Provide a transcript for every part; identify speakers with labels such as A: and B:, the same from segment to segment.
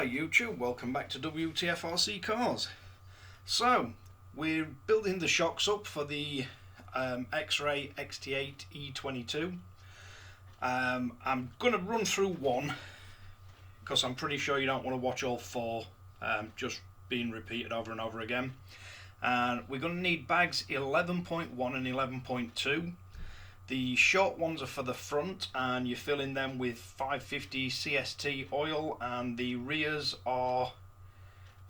A: Hi YouTube, welcome back to Wtf Rc Cars. So, we're building the shocks up for the Xray XT8E 22. I'm going to run through one, because I'm pretty sure you don't want to watch all four just being repeated over and over again. And we're going to need bags 11.1 and 11.2. The short ones are for the front, and you're filling them with 550 CST oil, and the rears are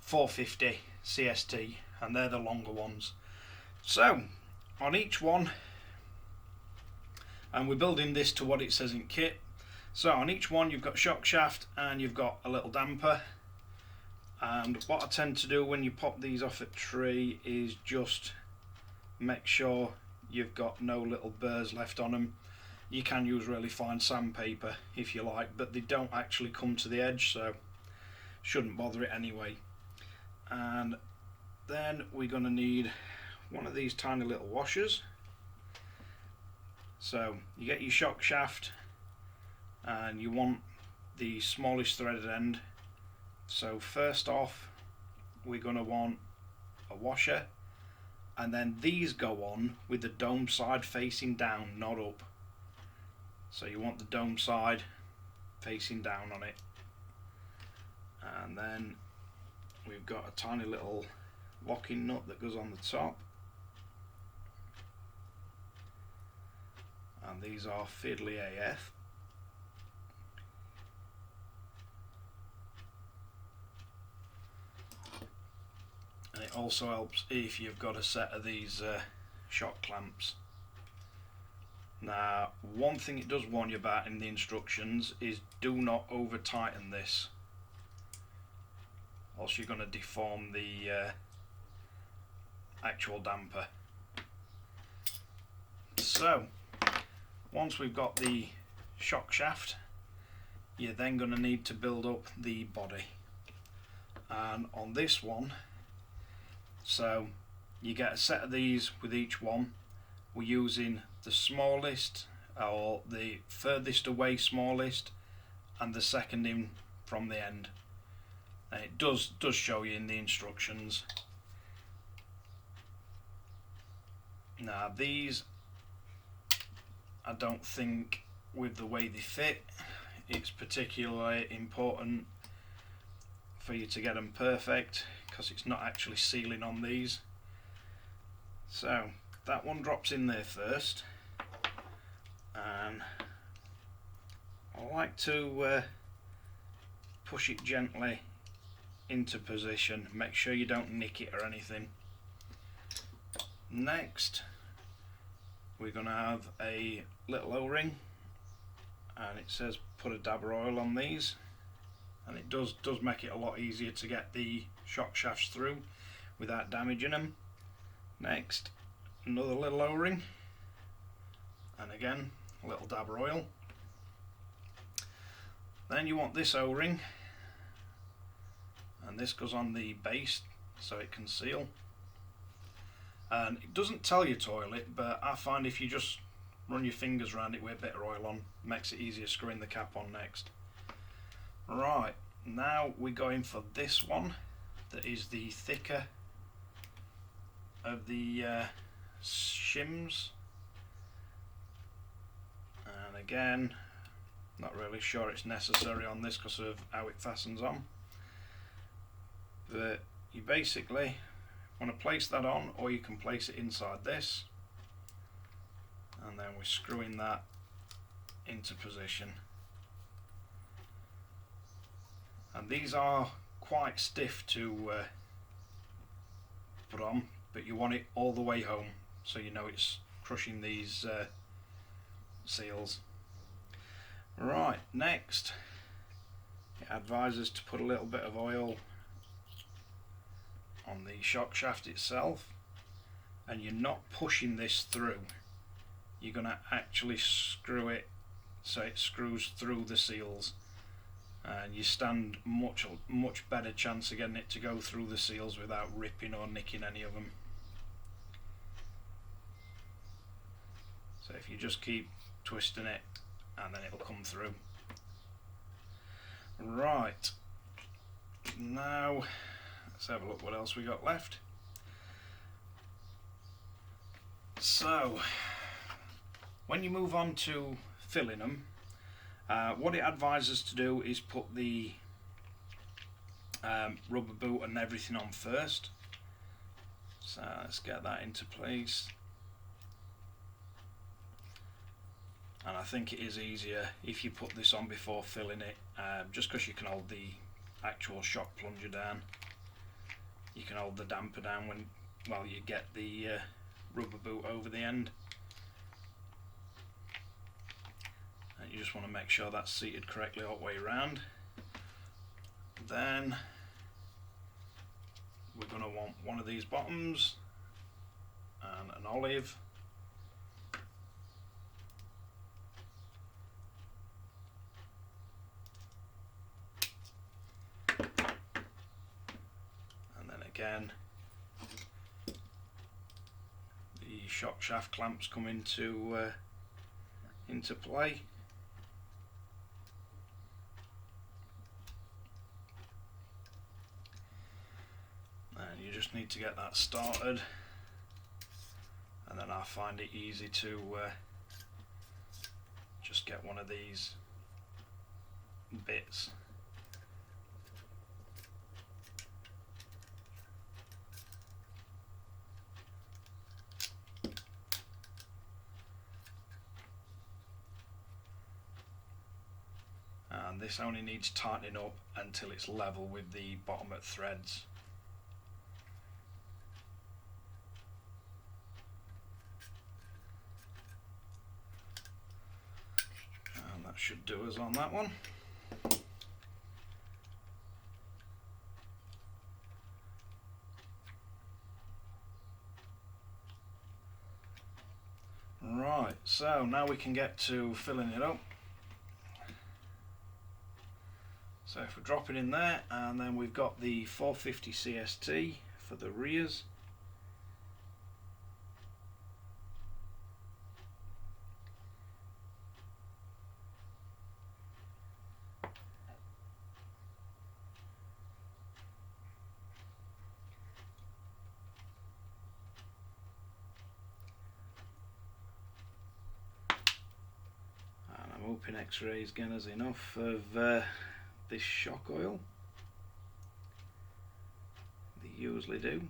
A: 450 CST, and they're the longer ones. So on each one, and we're building this to what it says in kit, so on each one you've got shock shaft and you've got a little damper. And what I tend to do when you pop these off at tree is just make sure you've got no little burrs left on them. You can use really fine sandpaper if you like, but they don't actually come to the edge, so shouldn't bother it anyway. And then we're going to need one of these tiny little washers. So you get your shock shaft and you want the smallest threaded end. So first off, we're going to want a washer, and then these go on with the dome side facing down, not up. So you want the dome side facing down on it. And then we've got a tiny little locking nut that goes on the top, and these are fiddly AF. And it also helps if you've got a set of these shock clamps. Now, one thing it does warn you about in the instructions is do not over tighten this, else you're going to deform the actual damper. So once we've got the shock shaft, you're then going to need to build up the body. And on this one, so you get a set of these with each one. We're using the smallest, or the furthest away smallest, and the second in from the end. And it does show you in the instructions. Now these, I don't think with the way they fit it's particularly important for you to get them perfect, because it's not actually sealing on these. So that one drops in there first, and I like to push it gently into position, make sure you don't nick it or anything. Next we're going to have a little O-ring, and it says put a dabber oil on these, and it does make it a lot easier to get the shock shafts through without damaging them. Next, another little O-ring, and again a little dabber oil. Then you want this O-ring, and this goes on the base so it can seal. And it doesn't tell you to oil it, but I find if you just run your fingers around it with a bit of oil on, makes it easier screwing the cap on next. Right, now we're going for this one that is the thicker of the shims. And again, not really sure it's necessary on this because of how it fastens on, but you basically want to place that on, or you can place it inside this, and then we're screwing that into position. And these are quite stiff to put on, but you want it all the way home so you know it's crushing these seals. Right, next it advises to put a little bit of oil on the shock shaft itself, and you're not pushing this through, you're going to actually screw it so it screws through the seals, and you stand much better chance of getting it to go through the seals without ripping or nicking any of them. So if you just keep twisting it, and then it'll come through. Right, Now let's have a look what else we got left. So when you move on to filling them, what it advises to do is put the rubber boot and everything on first. So let's get that into place. And I think it is easier if you put this on before filling it, just because you can hold the actual shock plunger down. You can hold the damper down while you get the rubber boot over the end. And you just want to make sure that's seated correctly all the way around. Then we're going to want one of these bottoms and an olive. And then again, the shock shaft clamps come into play. And you just need to get that started, and then I find it easy to just get one of these bits. And this only needs tightening up until it's level with the bottom threads. And that should do us on that one. Right, so now we can get to filling it up. So if we drop it in there, and then we've got the 450 CST for the rears. And I'm hoping X-Ray's given us enough of this shock oil. They usually do.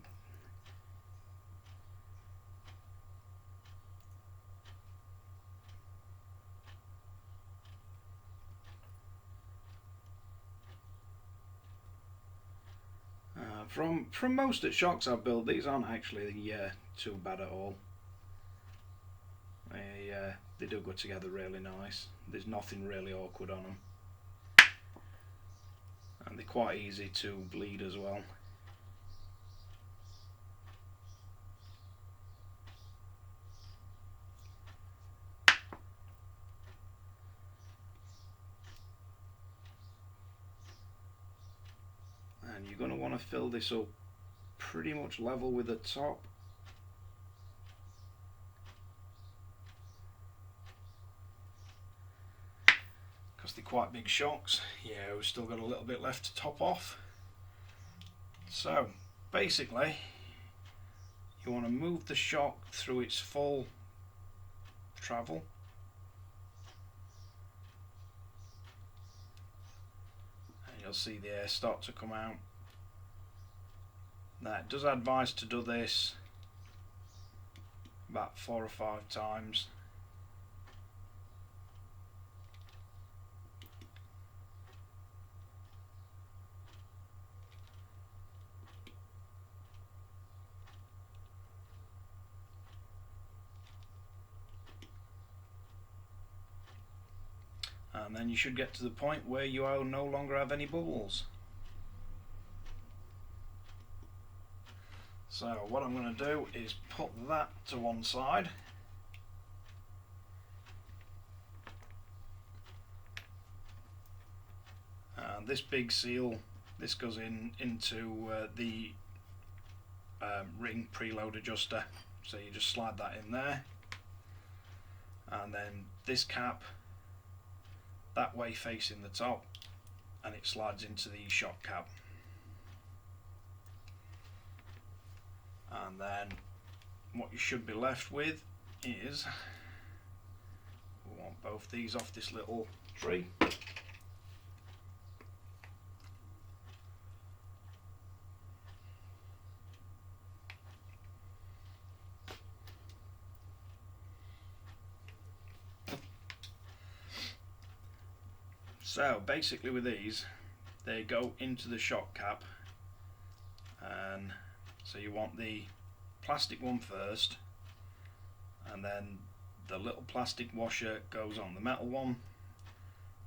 A: From most of the shocks I've built, these aren't actually too bad at all. They do go together really nice. There's nothing really awkward on them. And they're quite easy to bleed as well. And you're going to want to fill this up pretty much level with the top. Because they're quite big shocks. Yeah, we've still got a little bit left to top off. So basically you want to move the shock through its full travel. And you'll see the air start to come out. Now it does advise to do this about 4 or 5 times. And then you should get to the point where you no longer have any bubbles. So what I'm going to do is put that to one side. And this big seal, this goes into the ring preload adjuster. So you just slide that in there. And then this cap that way facing the top, and it slides into the shock cap. And then what you should be left with is, we want both these off this little tree. So basically with these, they go into the shock cap, and so you want the plastic one first, and then the little plastic washer goes on the metal one,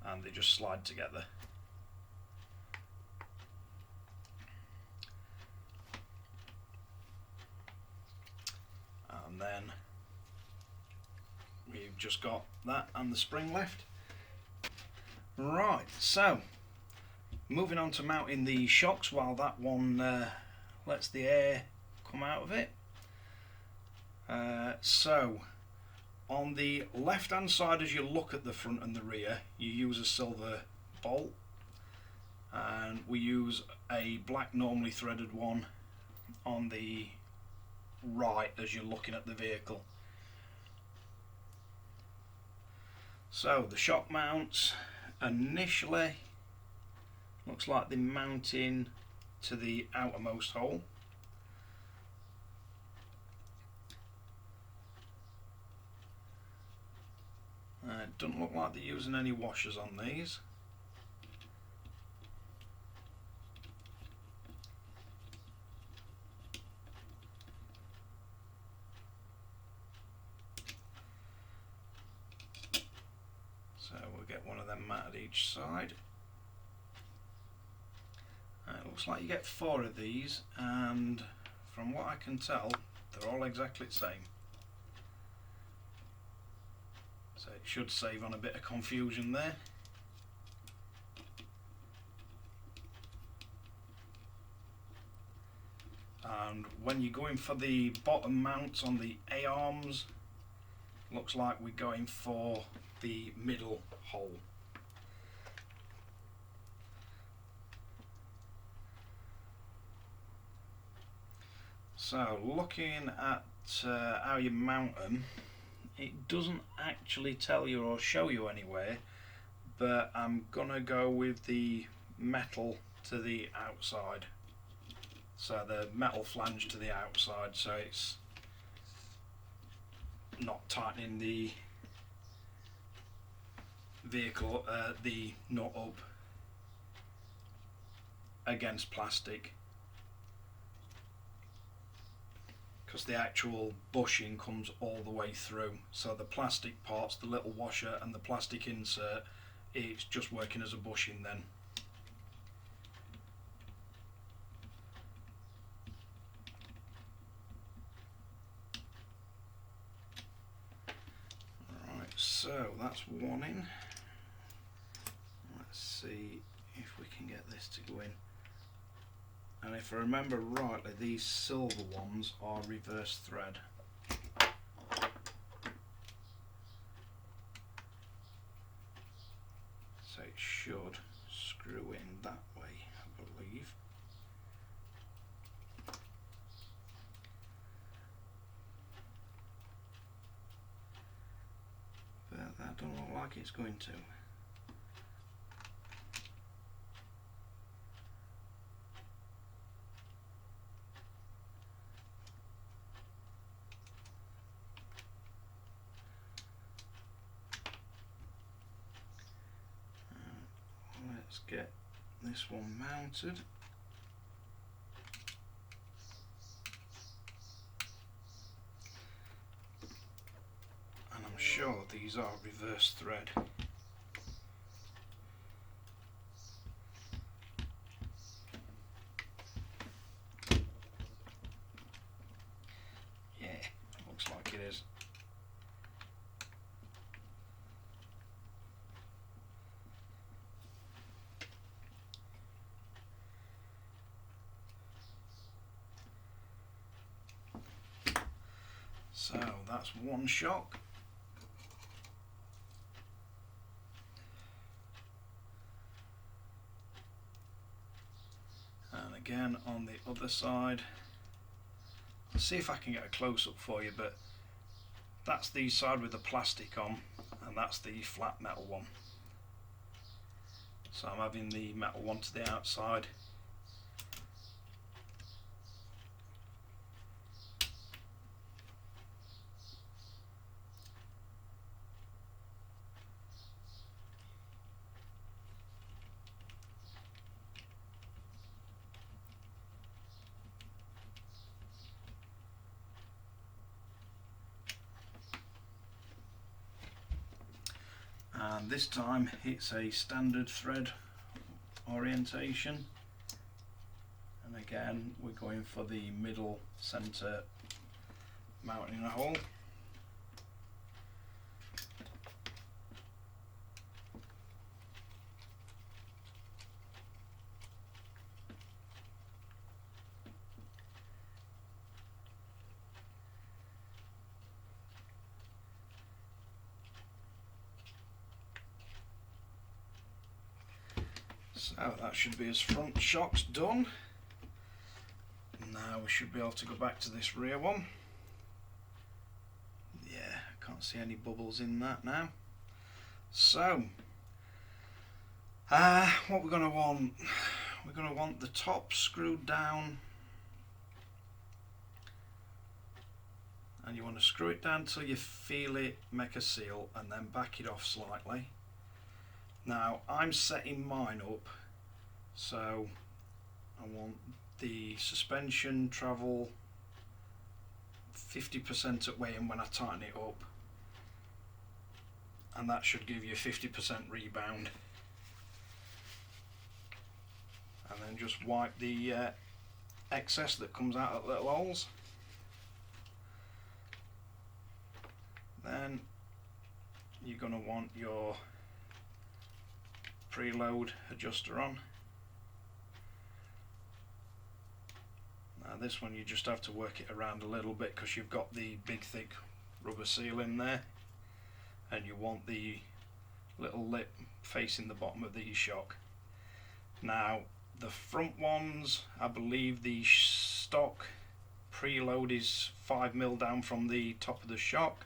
A: and they just slide together. And then we've just got that and the spring left. Right, so moving on to mounting the shocks while that one lets the air come out of it. So on the left hand side, as you look at the front and the rear, you use a silver bolt, and we use a black normally threaded one on the right as you're looking at the vehicle. So the shock mounts initially looks like they're mounting to the outermost hole. It doesn't look like they're using any washers on these. So we'll get one of them mounted each side. It looks like you get 4 of these, and from what I can tell, they're all exactly the same. So it should save on a bit of confusion there. And when you're going for the bottom mounts on the A-arms, looks like we're going for the middle hole. So looking at how you mount them, it doesn't actually tell you or show you anywhere, but I'm gonna go with the metal to the outside. So the metal flange to the outside, so it's not tightening the vehicle, the nut up against plastic, because the actual bushing comes all the way through. So the plastic parts, the little washer and the plastic insert, it's just working as a bushing then. Right, so that's one in. Let's see if we can get this to go in. And if I remember rightly, these silver ones are reverse thread. So it should screw in that way, I believe. But that don't look like it's going to. Let's get this one mounted. And I'm sure these are reverse thread. Yeah, looks like it is. So that's one shock. And again on the other side, see if I can get a close-up for you, but that's the side with the plastic on, and that's the flat metal one. So I'm having the metal one to the outside. And this time it's a standard thread orientation, and again we're going for the middle center mounting hole. So that should be his front shocks done. Now we should be able to go back to this rear one. Yeah, I can't see any bubbles in that now. So, what we're going to want, the top screwed down, and you want to screw it down till you feel it make a seal, and then back it off slightly. Now I'm setting mine up so I want the suspension travel 50% at weight in when I tighten it up, and that should give you 50% rebound. And then just wipe the excess that comes out at little holes. Then you're going to want your preload adjuster on. Now this one you just have to work it around a little bit because you've got the big thick rubber seal in there, and you want the little lip facing the bottom of the shock. Now the front ones, I believe the stock preload is 5mm down from the top of the shock,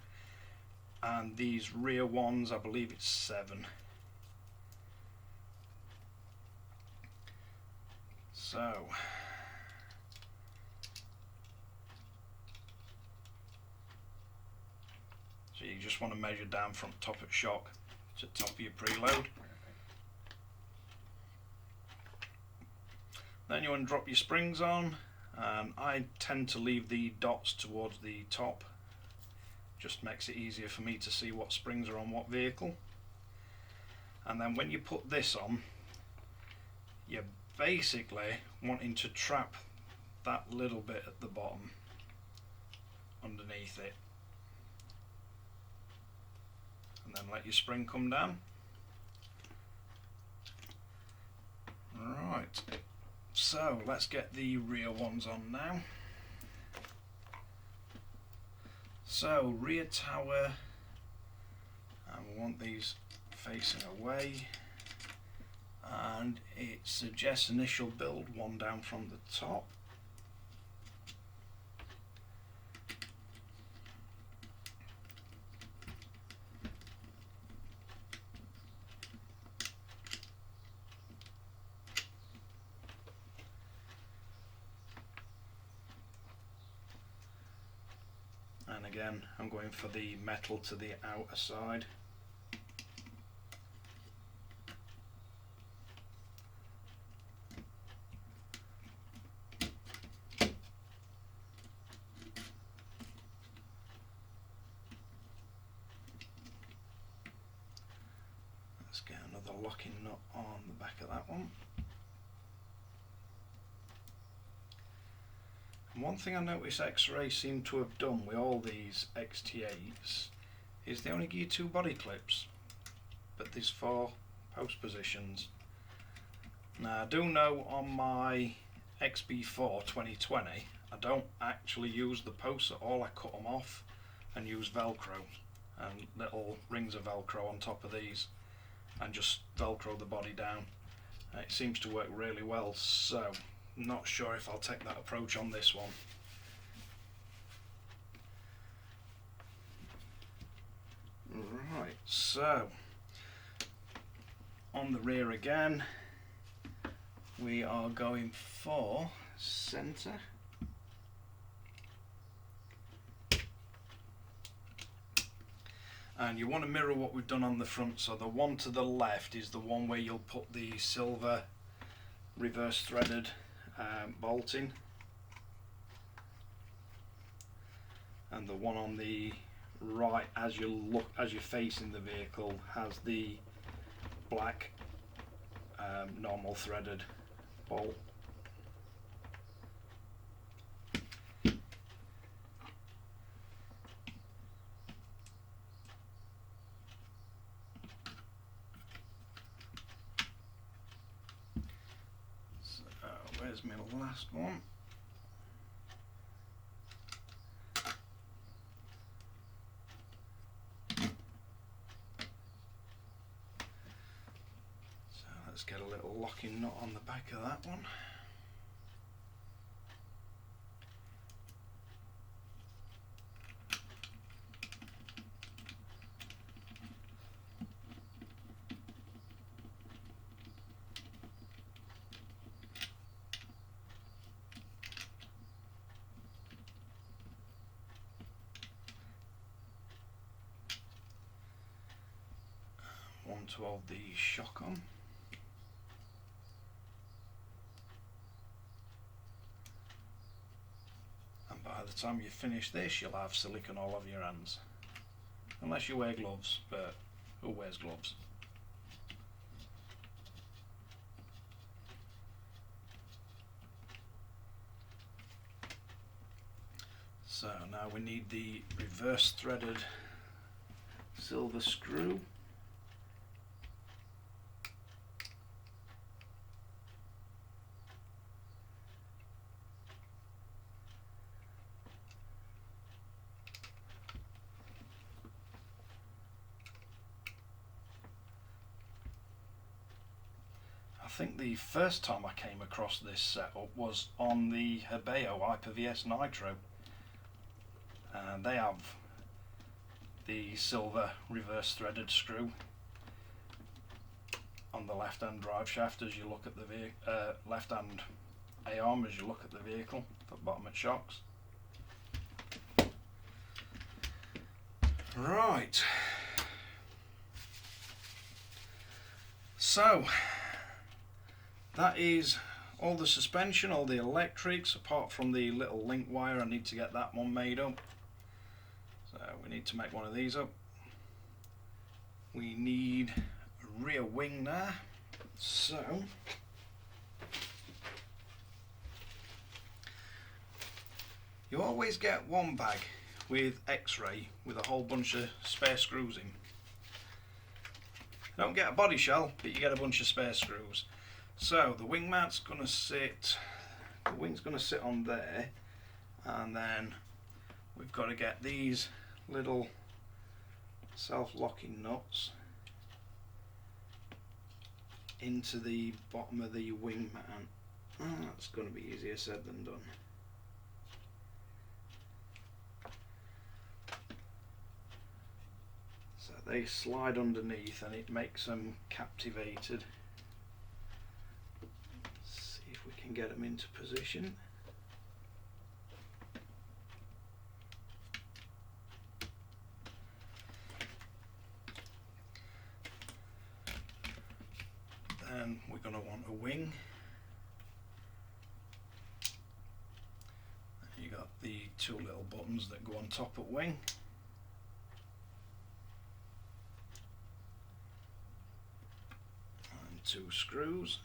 A: and these rear ones I believe it's 7. So you just want to measure down from top of shock to top of your preload. Then you want to drop your springs on, and I tend to leave the dots towards the top. Just makes it easier for me to see what springs are on what vehicle. And then when you put this on, you're basically wanting to trap that little bit at the bottom underneath it, and then let your spring come down. Right, so let's get the rear ones on now. So rear tower, and we want these facing away, and it suggests initial build one down from the top. And again, I'm going for the metal to the outer side. Let's get another locking nut on the back of that one. And one thing I noticed Xray seem to have done with all these XT8s is they only give you 2 body clips, but there's 4 post positions. Now I do know on my XB4 2020 I don't actually use the posts at all. I cut them off and use Velcro and little rings of Velcro on top of these, and just Velcro the body down. It seems to work really well, so not sure if I'll take that approach on this one. So on the rear again, we are going for centre. And you want to mirror what we've done on the front, so the one to the left is the one where you'll put the silver reverse threaded bolt in, and the one on the right, as you're facing the vehicle, has the black normal threaded bolt. Where's my last one? So let's get a little locking nut on the back of that one. One to hold the shock on. And by the time you finish this, you'll have silicone all over your hands. Unless you wear gloves, but who wears gloves? So now we need the reverse threaded silver screw. I think the first time I came across this setup was on the Hebeo Hyper-VS Nitro, and they have the silver reverse threaded screw on the left hand drive shaft as you look at the left hand A-arm as you look at the vehicle, the bottom of shocks. Right, so that is all the suspension, all the electrics, apart from the little link wire. I need to get that one made up. So we need to make one of these up. We need a rear wing there. So you always get one bag with Xray with a whole bunch of spare screws in. You don't get a body shell, but you get a bunch of spare screws. So the wing mount's going to sit, the wing's going to sit on there, and then we've got to get these little self-locking nuts into the bottom of the wing mount. Oh, that's going to be easier said than done. So they slide underneath and it makes them captivated. And get them into position. Then we're going to want a wing. You got the two little buttons that go on top of wing. And two screws.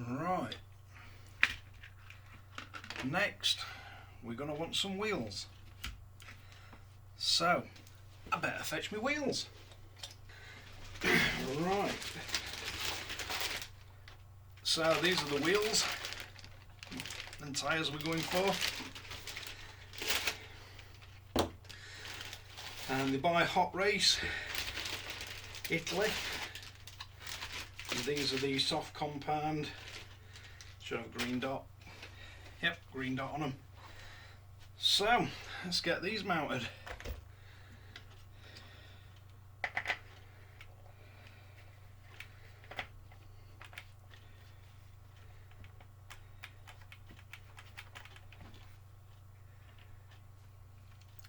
A: Right, next we're going to want some wheels. So I better fetch my wheels. Right, so these are the wheels and tyres we're going for, and they're by Hot Race Italy, and these are the soft compound, should have a green dot, yep, green dot on them. So let's get these mounted.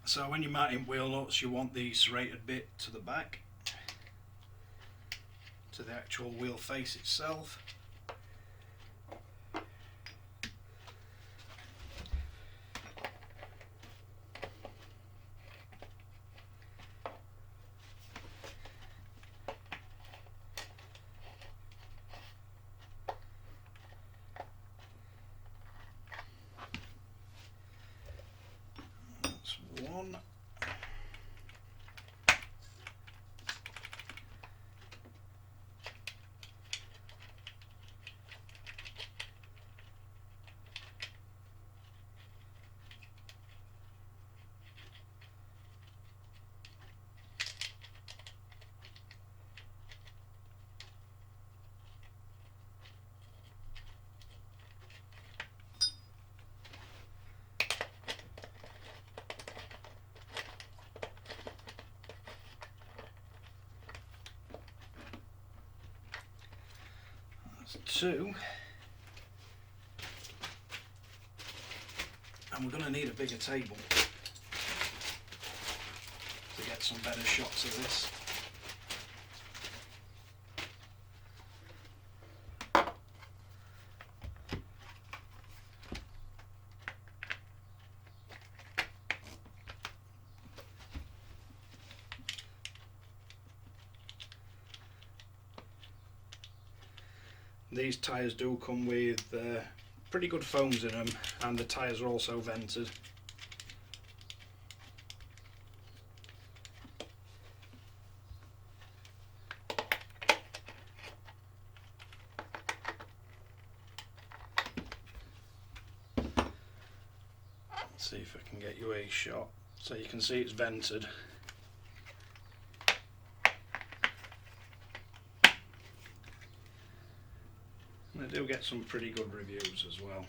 A: So when you're mounting wheel nuts, you want the serrated bit to the back, to the actual wheel face itself. That's one. Two, and we're going to need a bigger table to get some better shots of this. These tyres do come with pretty good foams in them, and the tyres are also vented. Let's see if I can get you a shot so you can see it's vented. And I do get some pretty good reviews as well.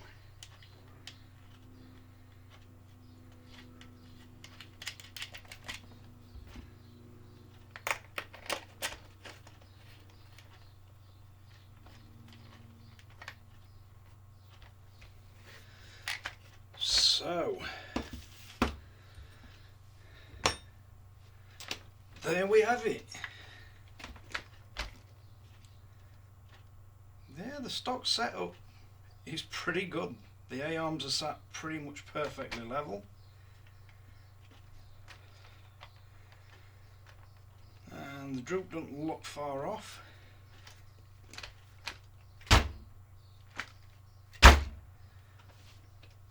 A: So there we have it. Yeah, the stock setup is pretty good. The A-arms are sat pretty much perfectly level. And the droop doesn't look far off.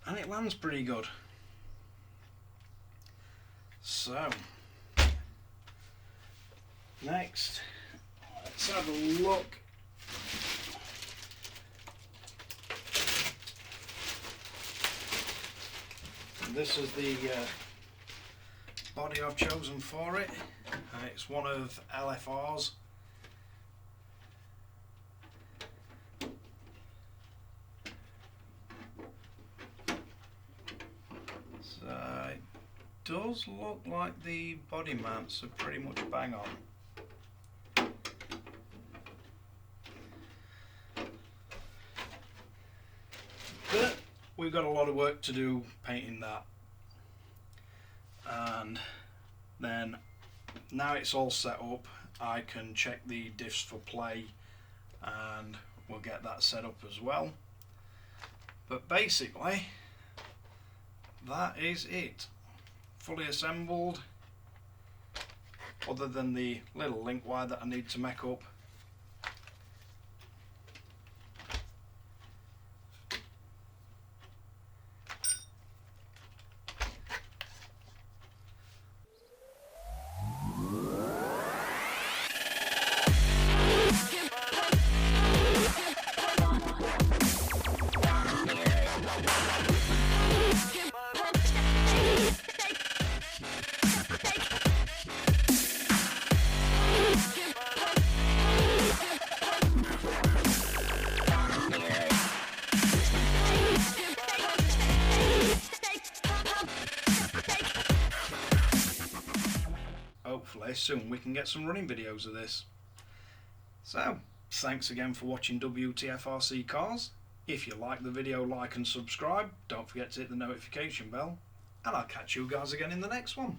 A: And it lands pretty good. So, next, let's have a look. This is the body I've chosen for it. It's one of LFR's. So it does look like the body mounts are pretty much bang on. But we've got a lot of work to do painting that, and then now it's all set up, I can check the diffs for play and we'll get that set up as well. But basically that is it, fully assembled, other than the little link wire that I need to make up. hopefully soon we can get some running videos of this. So, thanks again for watching Wtf Rc Cars. If you like the video, like and subscribe. Don't forget to hit the notification bell. And I'll catch you guys again in the next one.